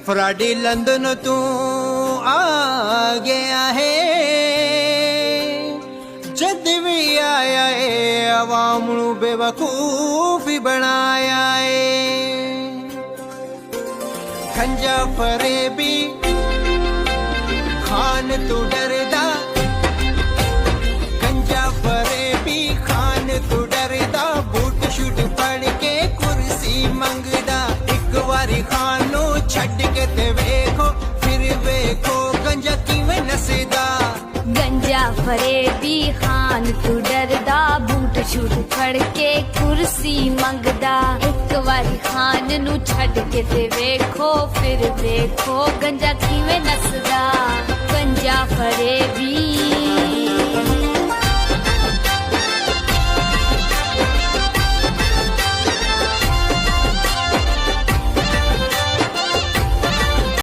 ਫਰਾਡੀ London ਤੋਂ ਆ ਗਿਆ ਹੈ ਜਦ ਵੀ ਆਇਆ ਏ ਆਵਾਮ ਨੂੰ ਬੇਵਕੂਫ ਹੀ ਬਣਾਇਆ ਏ ਖੰਜਾ ਫਰੇਬੀ ਖਾਨ ਤੋਂ ਡਰਦਾ ਖੰਜਾ ਫਰੇਬੀ ਖਾਨ ਤੋਂ ਡਰਦਾ ਬੂਟ ਸ਼ੂਟ ਫੜ ਕੇ ਕੁਰਸੀ ਮੰਗਦਾ ਇੱਕ ਵਾਰੀ ਖਾਨ ਨੂੰ ਛੱਡ ਕੇ ਤੇ ਵੇਖੋ ਫਿਰ ਵੇਖੋ ਗੰਜਾ ਕਿਵੇਂ ਨਸਦਾ गंजा फरेबी खान तू डरदा बूट शूट फड़ के कुर्सी मंगदा एक वारी खान नू छड़ के ते वेखो फिर वेखो गंजा किवें नसदा गंजा फरेबी